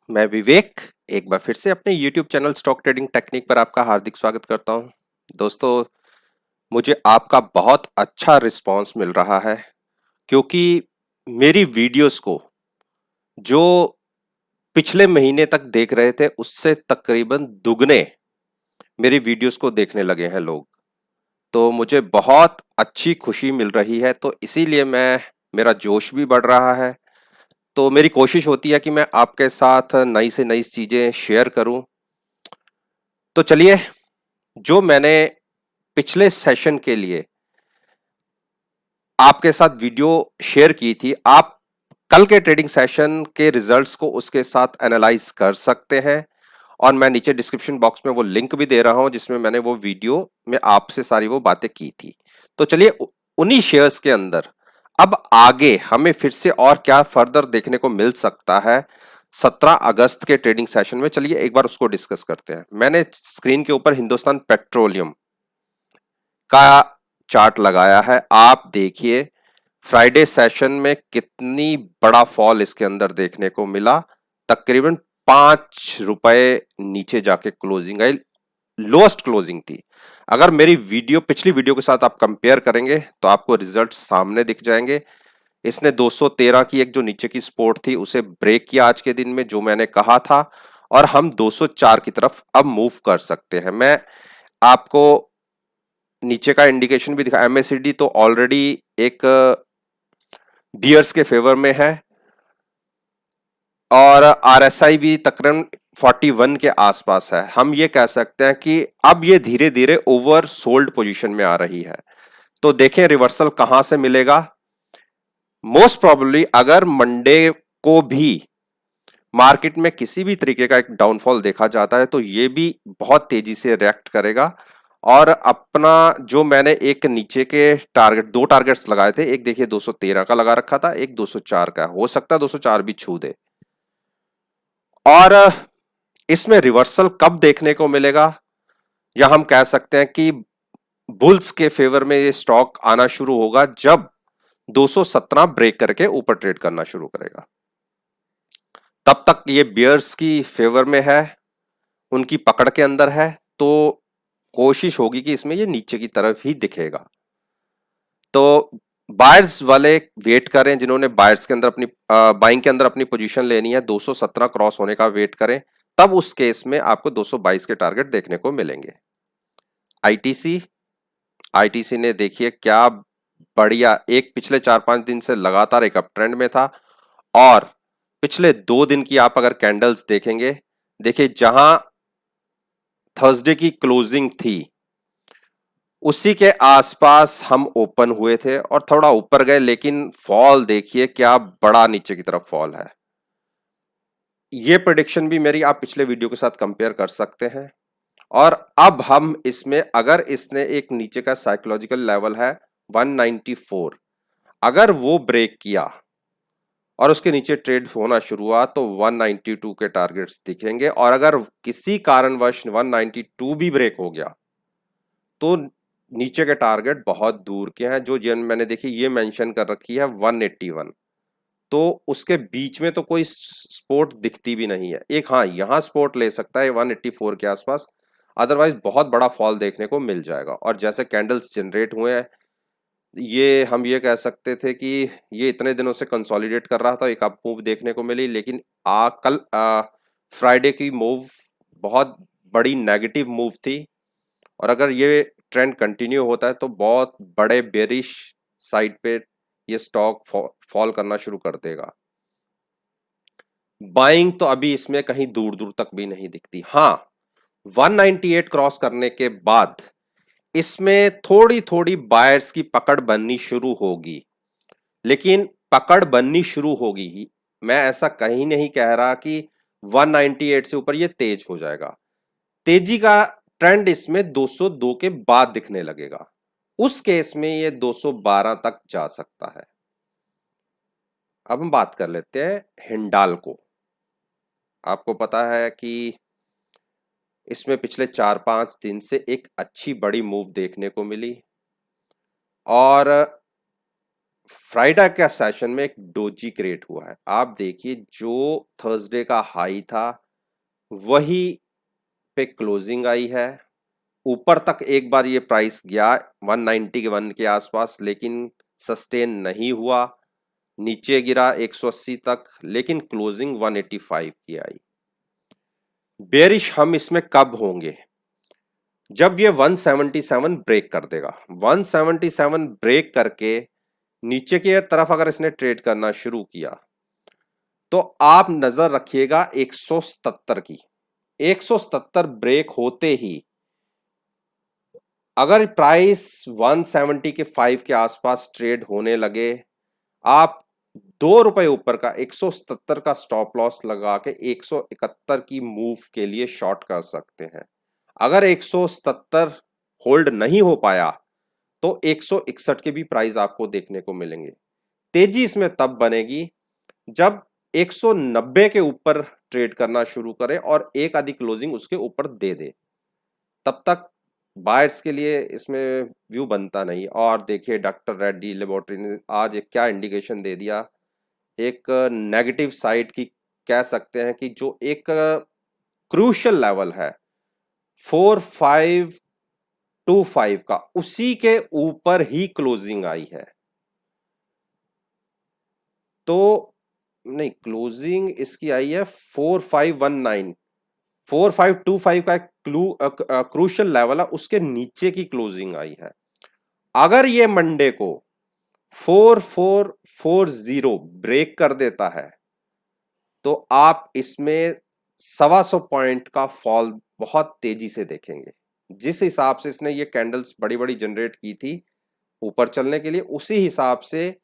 मैं विवेक एक बार फिर से अपने YouTube channel stock trading technique पर आपका हार्दिक स्वागत करता हूं। दोस्तों, मुझे आपका बहुत अच्छा रिस्पांस मिल रहा है क्योंकि मेरी वीडियोस को जो पिछले महीने तक देख रहे थे उससे तकरीबन दुगने मेरी वीडियोस को देखने लगे हैं लोग। तो मुझे बहुत अच्छी खुशी मिल रही है, तो इसीलिए मैं मेरा जोश भी बढ़ रहा है। तो मेरी कोशिश होती है कि मैं आपके साथ नई से नई चीजें शेयर करूं। तो चलिए, जो मैंने पिछले सेशन के लिए आपके साथ वीडियो शेयर की थी, आप कल के ट्रेडिंग सेशन के रिजल्ट्स को उसके साथ एनालाइज कर सकते हैं और मैं नीचे डिस्क्रिप्शन बॉक्स में वो लिंक भी दे रहा हूं जिसमें मैंने वो वीडियो में आपसे सारी वो बातें की थी। तो चलिए, उन्हीं शेयर्स के अंदर अब आगे हमें फिर से और क्या फर्दर देखने को मिल सकता है 17 अगस्त के ट्रेडिंग सेशन में। चलिए एक बार उसको डिस्कस करते हैं। मैंने स्क्रीन के ऊपर हिंदुस्तान पेट्रोलियम का चार्ट लगाया है। आप देखिए फ्राइडे सेशन में कितनी बड़ा फॉल इसके अंदर देखने को मिला। तकरीबन 5 रुपए नीचे जाके क्लोजिंग आई, लोएस्ट क्लोजिंग थी। अगर मेरी वीडियो पिछली वीडियो के साथ आप कंपेयर करेंगे तो आपको रिजल्ट सामने दिख जाएंगे। इसने 213 की एक जो नीचे की सपोर्ट थी उसे ब्रेक किया आज के दिन में, जो मैंने कहा था, और हम 204 की तरफ अब मूव कर सकते हैं। मैं आपको नीचे का इंडिकेशन भी दिखा। एमएसीडी तो ऑलरेडी एक बियर्स के फेवर में है और आरएसआई भी तकरीबन 41 के आसपास है। हम ये कह सकते हैं कि अब ये धीरे धीरे ओवर सोल्ड पोजीशन में आ रही है। तो देखें रिवर्सल कहां से मिलेगा। मोस्ट प्रोबेबली अगर मंडे को भी मार्केट में किसी भी तरीके का एक डाउनफॉल देखा जाता है तो ये भी बहुत तेजी से रिएक्ट करेगा और अपना जो मैंने एक नीचे के टारगेट, दो टारगेट्स लगाए थे, एक देखिए 213 का लगा रखा था, एक 204 का, हो सकता है 204 भी छू दे। और इसमें रिवर्सल कब देखने को मिलेगा, या हम कह सकते हैं कि बुल्स के फेवर में ये स्टॉक आना शुरू होगा जब 217 ब्रेक करके ऊपर ट्रेड करना शुरू करेगा। तब तक ये बियर्स की फेवर में है, उनकी पकड़ के अंदर है, तो कोशिश होगी कि इसमें ये नीचे की तरफ ही दिखेगा। तो बायर्स वाले वेट करें, जिन्होंने बायर्स के अंदर अपनी बाइंग के अंदर अपनी पोजीशन लेनी है, 217 क्रॉस होने का वेट करें। तब उस केस में आपको 222 के टारगेट देखने को मिलेंगे। आईटीसी आईटीसी ने देखिए क्या बढ़िया, एक पिछले 4-5 दिन से लगातार एक अप ट्रेंड में था और पिछले 2 दिन की आप अगर कैंडल्स देखेंगे, देखिए जहां थर्सडे की क्लोजिंग थी उसी के आसपास हम ओपन हुए थे और थोड़ा ऊपर गए, लेकिन फॉल देखिए क्या बड़ा नीचे की तरफ फॉल है। ये प्रेडिक्शन भी मेरी आप पिछले वीडियो के साथ कंपेयर कर सकते हैं। और अब हम इसमें अगर इसने एक नीचे का साइकोलॉजिकल लेवल है 194, अगर वो ब्रेक किया और उसके नीचे ट्रेड होना शुरू हुआ तो 192 के टारगेट्स दिखेंगे। और अगर किसी कारणवश 192 भी ब्रेक हो गया तो नीचे के टारगेट बहुत दूर के हैं, जो जिन मैंने देखी ये मेंशन कर रखी है 181। तो उसके बीच में तो कोई सपोर्ट दिखती भी नहीं है। एक हाँ, यहाँ सपोर्ट ले सकता है 184 के आसपास, अदरवाइज बहुत बड़ा फॉल देखने को मिल जाएगा। और जैसे कैंडल्स जनरेट हुए हैं, ये हम ये कह सकते थे कि ये इतने दिनों से कंसोलिडेट कर रहा था, एक अप मूव देखने को मिली, लेकिन कल फ्राइडे की मूव बहुत बड़ी नेगेटिव मूव थी। और अगर ये ट्रेंड कंटिन्यू होता है तो बहुत बड़े बेरिश साइड पे ये स्टॉक फॉल करना शुरू कर देगा। बाइंग तो अभी इसमें कहीं दूर दूर तक भी नहीं दिखती। हाँ, 198 क्रॉस करने के बाद इसमें थोड़ी थोड़ी बायर्स की पकड़ बननी शुरू होगी, लेकिन पकड़ बननी शुरू होगी ही। मैं ऐसा कहीं नहीं कह रहा कि 198 से ऊपर ये तेज हो जाएगा। तेजी का ट्रेंड इसमें 202 के बाद दिखने लगेगा। उस केस में ये 212 तक जा सकता है। अब हम बात कर लेते हैं हिंडाल्को। आपको पता है कि इसमें पिछले 4-5 दिन से एक अच्छी बड़ी मूव देखने को मिली और फ्राइडे का सेशन में एक डोजी क्रिएट हुआ है। आप देखिए जो थर्सडे का हाई था वही पे क्लोजिंग आई है। ऊपर तक एक बार ये प्राइस गया 191 के आसपास, लेकिन सस्टेन नहीं हुआ, नीचे गिरा 180 तक, लेकिन क्लोजिंग 185 की आई। बेरिश हम इसमें कब होंगे? जब ये 177 ब्रेक कर देगा। 177 ब्रेक करके नीचे की तरफ अगर इसने ट्रेड करना शुरू किया तो आप नजर रखिएगा 177 की। 177 ब्रेक होते ही अगर प्राइस 170 के 5 के आसपास ट्रेड होने लगे, आप ₹2 ऊपर का 177 का स्टॉप लॉस लगा के 171 की मूव के लिए शॉर्ट कर सकते हैं। अगर 177 होल्ड नहीं हो पाया तो 161 के भी प्राइस आपको देखने को मिलेंगे। तेजी इसमें तब बनेगी जब 190 के ऊपर ट्रेड करना शुरू करे और एक आधी क्लोजिंग उसके ऊपर दे दे, तब तक बायर्स के लिए इसमें व्यू बनता नहीं। और देखिए डॉक्टर रेड्डी लेबोरेटरी ने आज एक क्या इंडिकेशन दे दिया, एक नेगेटिव साइड की कह सकते हैं कि जो एक क्रूशियल लेवल है 4525 का, उसी के ऊपर ही क्लोजिंग आई है। तो नहीं, क्लोजिंग इसकी आई है 4519, 4525 का एक क्रूशियल लेवल है, उसके नीचे की क्लोजिंग आई है। अगर ये मंडे को 4440 ब्रेक कर देता है तो आप इसमें 125 पॉइंट का फॉल बहुत तेजी से देखेंगे। जिस हिसाब से इसने ये कैंडल्स बड़ी बड़ी जनरेट की थी ऊपर चलने के लिए, उसी हिसाब से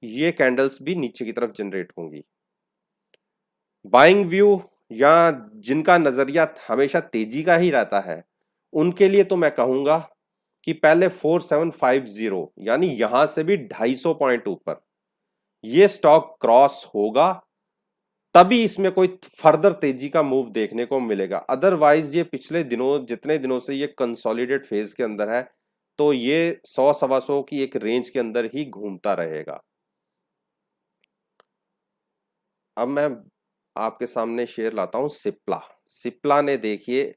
ये कैंडल्स भी नीचे की तरफ जनरेट होंगी। बाइंग व्यू या जिनका नजरिया हमेशा तेजी का ही रहता है, उनके लिए तो मैं कहूंगा कि पहले 4750 यानी यहां से भी 250 पॉइंट ऊपर ये स्टॉक क्रॉस होगा, तभी इसमें कोई फर्दर तेजी का मूव देखने को मिलेगा। अदरवाइज ये पिछले दिनों जितने दिनों से ये कंसोलिडेट फेज के अंदर है, तो ये 100 सवा 100 की एक रेंज के अंदर ही घूमता रहेगा। अब मैं आपके सामने शेयर लाता हूं सिप्ला। सिप्ला ने देखिए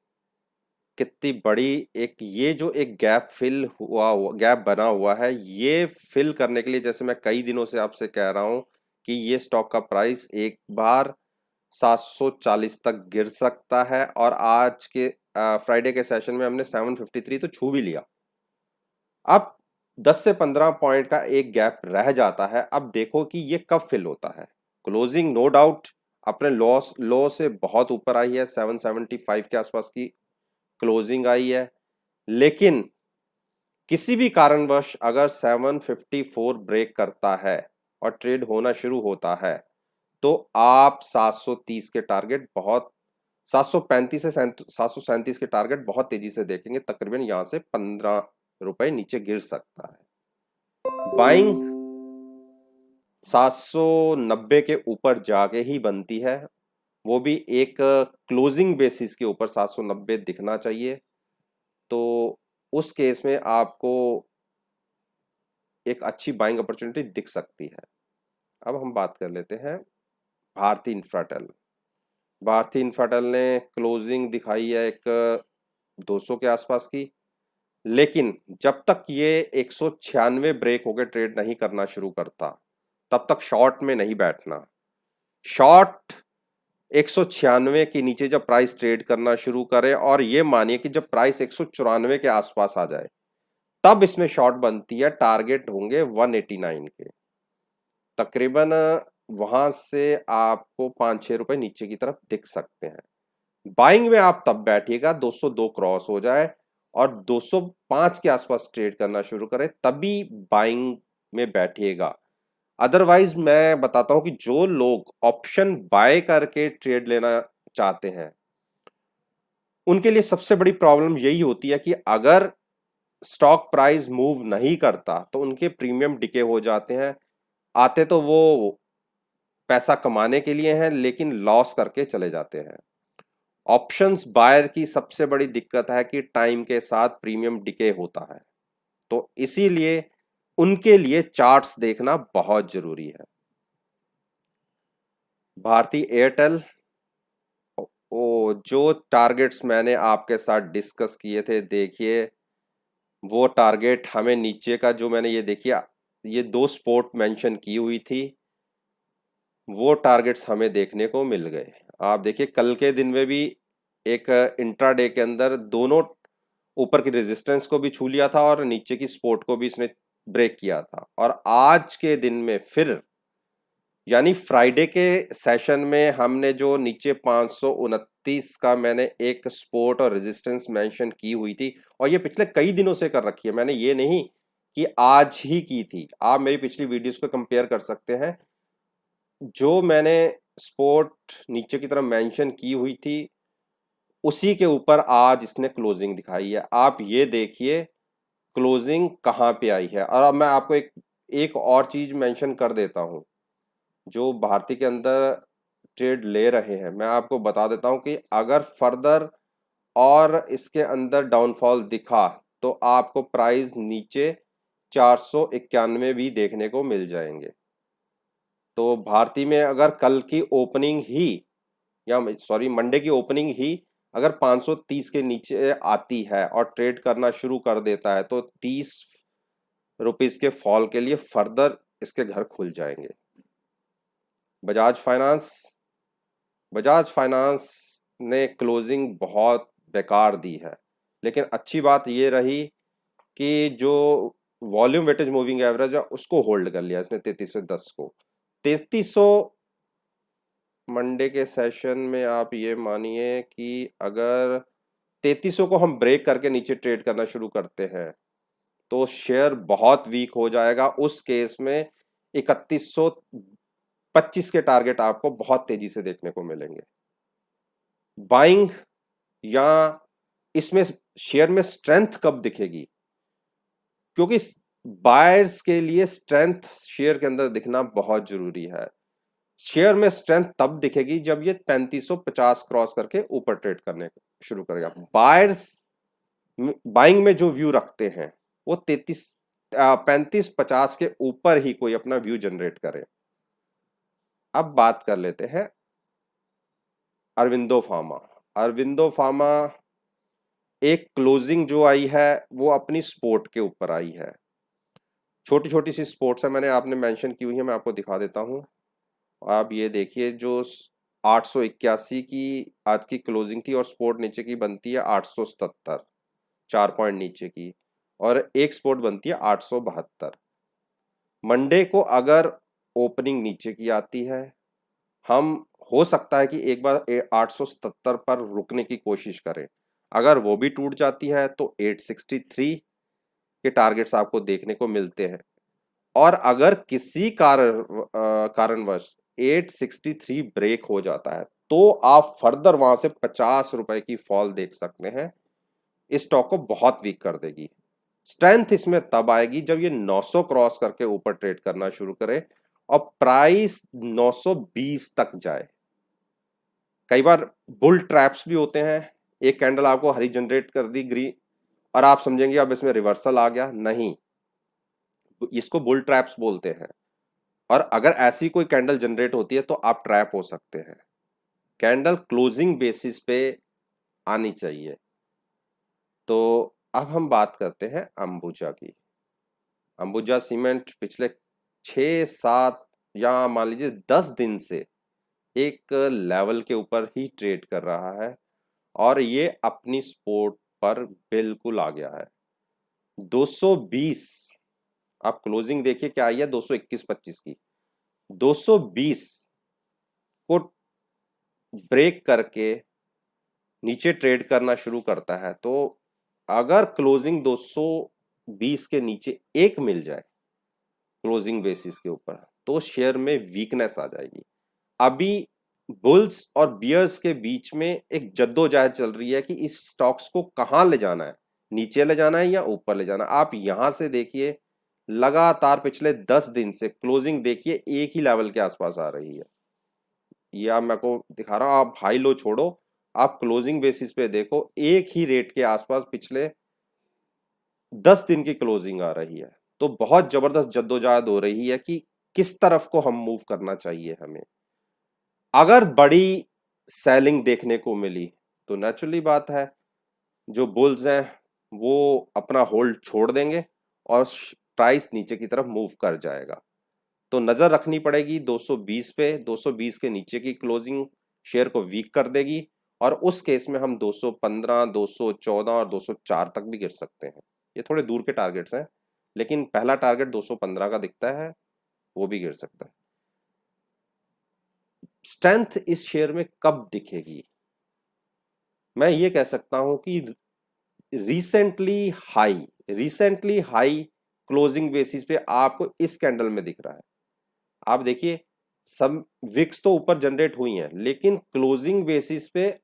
कितनी बड़ी एक ये जो एक गैप फिल हुआ गैप बना हुआ है, ये फिल करने के लिए जैसे मैं कई दिनों से आपसे कह रहा हूं कि ये स्टॉक का प्राइस एक बार 740 तक गिर सकता है, और आज के फ्राइडे के सेशन में हमने 753 तो छू भी लिया। अब 10 से 15 पॉइंट का एक गैप रह जाता है। अब देखो कि ये कब फिल होता है। क्लोजिंग नो डाउट अपने लो से बहुत ऊपर आई है, 775 के आसपास की क्लोजिंग आई है, लेकिन किसी भी कारणवश अगर 754 ब्रेक करता है और ट्रेड होना शुरू होता है तो आप 730 के टारगेट बहुत 735 से 737 के टारगेट बहुत तेजी से देखेंगे। तकरीबन यहां से ₹15 नीचे गिर सकता है। बाइंग 790 के ऊपर जाके ही बनती है, वो भी एक क्लोजिंग बेसिस के ऊपर 790 दिखना चाहिए, तो उस केस में आपको एक अच्छी बाइंग अपॉर्चुनिटी दिख सकती है। अब हम बात कर लेते हैं भारती इंफ्राटेल। भारती इंफ्राटेल ने क्लोजिंग दिखाई है एक 200 के आसपास की, लेकिन जब तक ये 196 ब्रेक होकर ट्रेड नहीं करना शुरू करता तब तक शॉर्ट में नहीं बैठना। शॉर्ट 196 के नीचे जब प्राइस ट्रेड करना शुरू करे, और ये मानिए कि जब प्राइस 194 के आसपास आ जाए तब इसमें शॉर्ट बनती है। टारगेट होंगे 189 के, तकरीबन वहां से आपको 5-6 रुपए नीचे की तरफ दिख सकते हैं। बाइंग में आप तब बैठिएगा 202 क्रॉस हो जाए और 205 के आसपास ट्रेड करना शुरू करे, तभी बाइंग में बैठिएगा। अदरवाइज मैं बताता हूं कि जो लोग ऑप्शन बाय करके ट्रेड लेना चाहते हैं उनके लिए सबसे बड़ी प्रॉब्लम यही होती है कि अगर स्टॉक प्राइस मूव नहीं करता तो उनके प्रीमियम डिके हो जाते हैं। आते तो वो पैसा कमाने के लिए हैं, लेकिन लॉस करके चले जाते हैं। ऑप्शंस बायर की सबसे बड़ी दिक्कत है कि टाइम के साथ प्रीमियम डिके होता है, तो इसीलिए उनके लिए चार्ट्स देखना बहुत जरूरी है। भारती एयरटेल, ओ जो टारगेट्स मैंने आपके साथ डिस्कस किए थे, देखिए वो टारगेट हमें नीचे का जो मैंने ये देखिए, ये दो स्पोर्ट मेंशन की हुई थी, वो टारगेट्स हमें देखने को मिल गए। आप देखिए कल के दिन में भी एक इंट्राडे के अंदर दोनों ऊपर की रेजिस्टेंस को भी छू लिया था और नीचे की सपोर्ट को भी इसने ब्रेक किया था, और आज के दिन में फिर, यानी फ्राइडे के सेशन में हमने जो नीचे 529 का मैंने एक सपोर्ट और रेजिस्टेंस मेंशन की हुई थी, और ये पिछले कई दिनों से कर रखी है मैंने, ये नहीं कि आज ही की थी। आप मेरी पिछली वीडियोस को कंपेयर कर सकते हैं। जो मैंने सपोर्ट नीचे की तरफ मेंशन की हुई थी, उसी के ऊपर आज इसने क्लोजिंग दिखाई है। आप ये देखिए क्लोजिंग कहाँ पे आई है। और अब मैं आपको एक एक और चीज मेंशन कर देता हूँ, जो भारती के अंदर ट्रेड ले रहे हैं, मैं आपको बता देता हूँ कि अगर फर्दर और इसके अंदर डाउनफॉल दिखा तो आपको प्राइस नीचे 491 भी देखने को मिल जाएंगे। तो भारती में अगर कल की ओपनिंग ही, या सॉरी मंडे की ओपनिंग ही अगर 530 के नीचे आती है और ट्रेड करना शुरू कर देता है, तो 30 रुपीज के फॉल के लिए फर्दर इसके घर खुल जाएंगे। बजाज फाइनेंस, बजाज फाइनेंस ने क्लोजिंग बहुत बेकार दी है, लेकिन अच्छी बात ये रही कि जो वॉल्यूम वेटेज मूविंग एवरेज है उसको होल्ड कर लिया इसने 3310 को। 3300 मंडे के सेशन में आप ये मानिए कि अगर 3300 को हम ब्रेक करके नीचे ट्रेड करना शुरू करते हैं तो शेयर बहुत वीक हो जाएगा। उस केस में 3125 के टारगेट आपको बहुत तेजी से देखने को मिलेंगे। बाइंग या इसमें शेयर में स्ट्रेंथ कब दिखेगी, क्योंकि बायर्स के लिए स्ट्रेंथ शेयर के अंदर दिखना बहुत जरूरी है। शेयर में स्ट्रेंथ तब दिखेगी जब ये 3550 क्रॉस करके ऊपर ट्रेड करने शुरू करेगा। बायर्स बाइंग में जो व्यू रखते हैं वो 3550 के ऊपर ही कोई अपना व्यू जनरेट करे। अब बात कर लेते हैं अरविंदो फार्मा। अरविंदो फार्मा एक क्लोजिंग जो आई है वो अपनी सपोर्ट के ऊपर आई है। छोटी छोटी सी सपोर्ट्स है, मैंने आपने मेंशन की हुई है, मैं आपको दिखा देता हूं। आप ये देखिए जो 881 की आज की क्लोजिंग थी और सपोर्ट नीचे की बनती है 877, 4 पॉइंट नीचे की, और एक सपोर्ट बनती है 872। मंडे को अगर ओपनिंग नीचे की आती है, हम हो सकता है कि एक बार 877 पर रुकने की कोशिश करें। अगर वो भी टूट जाती है तो 863 के टारगेट्स आपको देखने को मिलते हैं। और अगर किसी कारणवश 863 ब्रेक हो जाता है तो आप फर्दर वहां से 50 रुपए की फॉल देख सकते हैं। इस स्टॉक को बहुत वीक कर देगी। स्ट्रेंथ इसमें तब आएगी जब ये 900 क्रॉस करके ऊपर ट्रेड करना शुरू करे और प्राइस 920 तक जाए। कई बार बुल ट्रैप्स भी होते हैं, एक कैंडल आपको हरी जनरेट कर दी ग्रीन, और आप समझेंगे अब इसमें रिवर्सल आ गया, नहीं, इसको बुल ट्रैप्स बोलते हैं। और अगर ऐसी कोई कैंडल जनरेट होती है तो आप ट्रैप हो सकते हैं। कैंडल क्लोजिंग बेसिस पे आनी चाहिए। तो अब हम बात करते हैं अंबुजा की। अंबुजा सीमेंट पिछले 6-7 या मान लीजिए 10 दिन से एक लेवल के ऊपर ही ट्रेड कर रहा है और ये अपनी सपोर्ट पर बिल्कुल आ गया है। 220, आप क्लोजिंग देखिए क्या आई है 221.25 की। 220 को ब्रेक करके नीचे ट्रेड करना शुरू करता है, तो अगर क्लोजिंग 220 के नीचे एक मिल जाए क्लोजिंग बेसिस के ऊपर, तो शेयर में वीकनेस आ जाएगी। अभी बुल्स और बियर्स के बीच में एक जद्दोजहद चल रही है कि इस स्टॉक्स को कहां ले जाना है, नीचे ले जाना है या ऊपर ले जाना है। आप यहां से देखिए लगातार पिछले 10 दिन से क्लोजिंग देखिए एक ही लेवल के आसपास आ रही है। ये आप मैं को दिखा रहा हूं, आप हाई लो छोड़ो, आप क्लोजिंग बेसिस पे देखो एक ही रेट के आसपास पिछले 10 दिन की क्लोजिंग आ रही है। तो बहुत जबरदस्त जद्दोजहद हो रही है कि किस तरफ को हम मूव करना चाहिए हमें। अगर बड़ी सेलिंग देखने को मिली तो नेचुरली बात है, जो बुल्स हैं वो अपना होल्ड छोड़ देंगे और प्राइस नीचे की तरफ मूव कर जाएगा। तो नजर रखनी पड़ेगी 220 पे, 220 के नीचे की क्लोजिंग शेयर को वीक कर देगी और उस केस में हम 215, 214 और 204 तक भी गिर सकते हैं। ये थोड़े दूर के टारगेट्स हैं, लेकिन पहला टारगेट 215 का दिखता है, वो भी गिर सकता है। स्ट्रेंथ इस शेयर में कब दिखेगी? मैं ये कह सकता हूं कि रिसेंटली हाई क्लोजिंग बेसिस पे आपको इस कैंडल में दिख रहा है। आप देखिए, सब विक्स तो ऊपर जनरेट हुई हैं, लेकिन क्लोजिंग बेसिस पे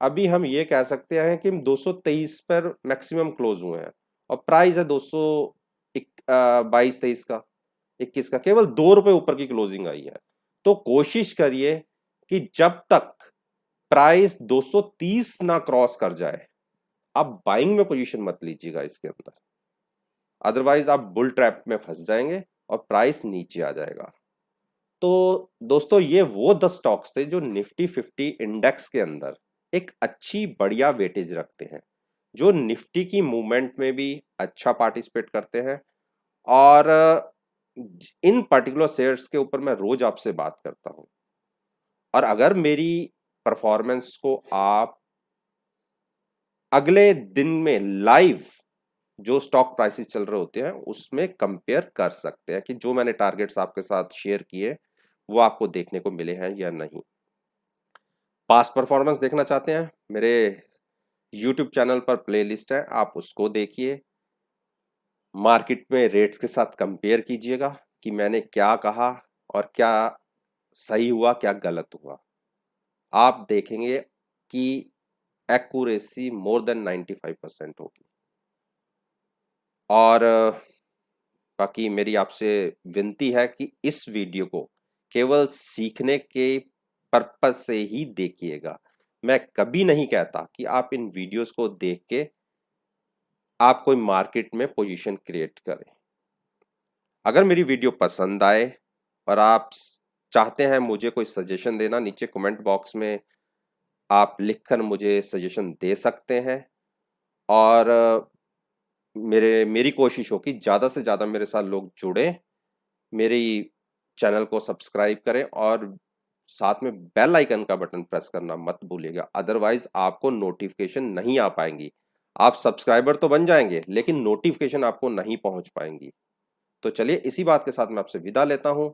अभी हम ये कह सकते हैं कि 223 पर मैक्सिमम क्लोज हुए हैं और प्राइस है 222-23 का, 21 का, केवल 2 रुपए ऊपर की क्लोजिंग आई है। तो कोशिश करिए कि जब तक प्राइस 230 ना क्रॉस कर जाए आप बाइंग में पोजीशन मत लीजिएगा इसके अंदर, अदरवाइज आप बुल ट्रैप में फंस जाएंगे और प्राइस नीचे आ जाएगा। तो दोस्तों, ये वो 10 स्टॉक्स थे जो निफ्टी 50 इंडेक्स के अंदर एक अच्छी बढ़िया वेटेज रखते हैं, जो निफ्टी की मूवमेंट में भी अच्छा पार्टिसिपेट करते हैं। और इन पर्टिकुलर शेयर्स के ऊपर मैं रोज आपसे बात करता हूं, और अगर मेरी परफॉर्मेंस को आप अगले दिन में लाइव जो स्टॉक प्राइसेस चल रहे होते हैं उसमें कंपेयर कर सकते हैं कि जो मैंने टारगेट्स आपके साथ शेयर किए वो आपको देखने को मिले हैं या नहीं। पास्ट परफॉर्मेंस देखना चाहते हैं, मेरे यूट्यूब चैनल पर प्लेलिस्ट है, आप उसको देखिए। मार्केट में रेट्स के साथ कंपेयर कीजिएगा कि मैंने क्या कहा और क्या सही हुआ, क्या गलत हुआ। आप देखेंगे कि एक्यूरेसी मोर देन 95% होगी। और बाकी मेरी आपसे विनती है कि इस वीडियो को केवल सीखने के पर्पस से ही देखिएगा। मैं कभी नहीं कहता कि आप इन वीडियोस को देख के आप कोई मार्केट में पोजीशन क्रिएट करें। अगर मेरी वीडियो पसंद आए और आप चाहते हैं मुझे कोई सजेशन देना, नीचे कमेंट बॉक्स में आप लिखकर मुझे सजेशन दे सकते हैं। और मेरी कोशिश हो कि ज़्यादा से ज़्यादा मेरे साथ लोग जुड़े, मेरी चैनल को सब्सक्राइब करें और साथ में बेल आइकन का बटन प्रेस करना मत भूलिएगा, अदरवाइज आपको नोटिफिकेशन नहीं आ पाएंगी। आप सब्सक्राइबर तो बन जाएंगे लेकिन नोटिफिकेशन आपको नहीं पहुंच पाएंगी। तो चलिए, इसी बात के साथ मैं आपसे विदा लेता हूं।